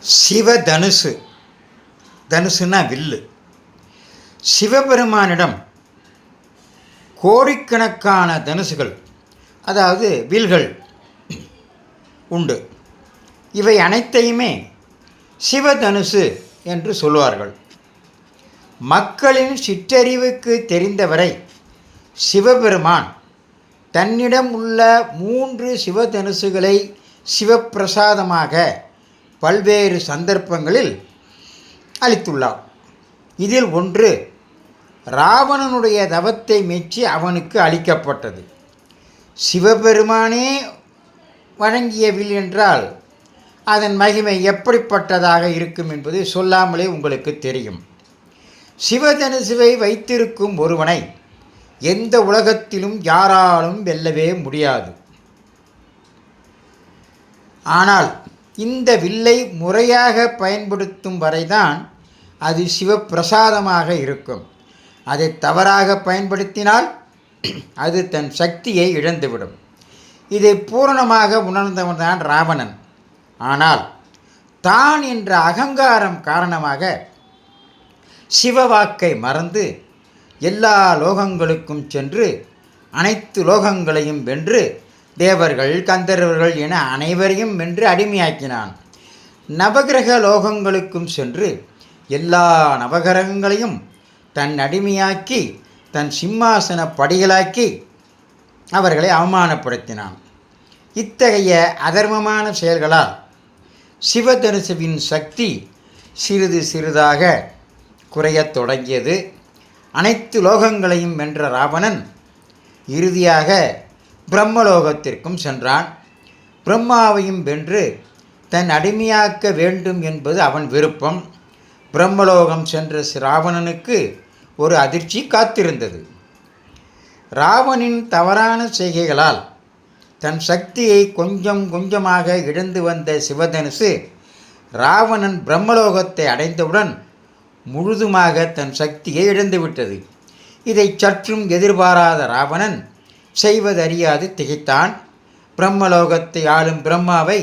சிவதனுசு. தனுசுன்னா வில்லு. சிவபெருமானிடம் கோடிக்கணக்கான தனுசுகள், அதாவது வில்கள் உண்டு. இவை அனைத்தையுமே சிவதனுசு என்று சொல்வார்கள். மக்களின் சிற்றறிவுக்கு தெரிந்தவரை சிவபெருமான் தன்னிடம் உள்ள 3 சிவதனுசுகளை சிவப்பிரசாதமாக பல்வேறு சந்தர்ப்பங்களில் அளித்துள்ளார். இதில் ஒன்று ராவணனுடைய தவத்தை மெச்சி அவனுக்கு அளிக்கப்பட்டது. சிவபெருமானே வழங்கிய வில் என்றால் அதன் மகிமை எப்படிப்பட்டதாக இருக்கும் என்பது சொல்லாமலே உங்களுக்கு தெரியும். சிவதனுசுவை வைத்திருக்கும் ஒருவனை எந்த உலகத்திலும் யாராலும் வெல்லவே முடியாது. ஆனால் இந்த வில்லை முறையாக பயன்படுத்தும் வரைதான் அது சிவப்பிரசாதமாக இருக்கும். அதை தவறாக பயன்படுத்தினால் அது தன் சக்தியை இழந்துவிடும். இதை பூரணமாக உணர்ந்தவன்தான் ராவணன். ஆனால் தான் என்ற அகங்காரம் காரணமாக சிவவாக்கை மறந்து எல்லா லோகங்களுக்கும் சென்று அனைத்து லோகங்களையும் வென்று தேவர்கள், கந்தர்வர்கள் என அனைவரையும் வென்று அடிமையாக்கினான். நவகிரக லோகங்களுக்கும் சென்று எல்லா நவகிரகங்களையும் தன் அடிமையாக்கி தன் சிம்மாசன படிகளாக்கி அவர்களை அவமானப்படுத்தினான். இத்தகைய அதர்மமான செயல்களால் சிவதனுசுவின் சக்தி சிறிது சிறிதாக குறையத் தொடங்கியது. அனைத்து லோகங்களையும் வென்ற ராவணன் இறுதியாக பிரம்மலோகத்திற்கும் சென்றான். பிரம்மாவையும் வென்று தன் அடிமையாக்க வேண்டும் என்பது அவன் விருப்பம். பிரம்மலோகம் சென்ற ராவணனுக்கு ஒரு அதிர்ச்சி காத்திருந்தது. ராவணின் தவறான செய்கைகளால் தன் சக்தியை கொஞ்சம் கொஞ்சமாக இழந்து வந்த சிவதனுசு ராவணன் பிரம்மலோகத்தை அடைந்தவுடன் முழுதுமாக தன் சக்தியை இழந்துவிட்டது. இதை சற்றும் எதிர்பாராத ராவணன் செய்வதறியாது திகைத்தான். பிரம்மலோகத்தை ஆளும் பிரம்மாவை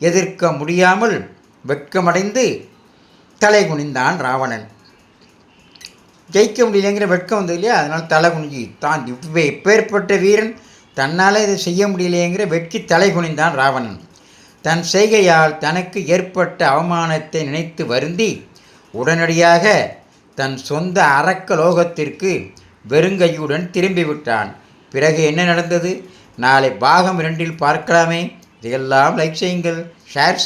எதிர்க்க முடியாமல் வெட்கமடைந்து தலை குனிந்தான் ராவணன். ஜெயிக்க முடியலைங்கிற வெட்கம் வந்தது இல்லையா, அதனால் தலை குனிஞ்சி தான் எப்பேற்பட்ட வீரன் தன்னால் இதை செய்ய முடியலையேங்கிற வெட்கி தலை குனிந்தான் ராவணன். தன் செய்கையால் தனக்கு ஏற்பட்ட அவமானத்தை நினைத்து வருந்தி உடனடியாக தன் சொந்த அரக்க லோகத்திற்கு வெறுங்கையுடன் திரும்பிவிட்டான். பிறகு என்ன நடந்தது? நாளை பாகம் 2 பார்க்கலாமே. இதையெல்லாம் லைக் செய்யுங்கள், ஷேர் செய்யுங்கள்.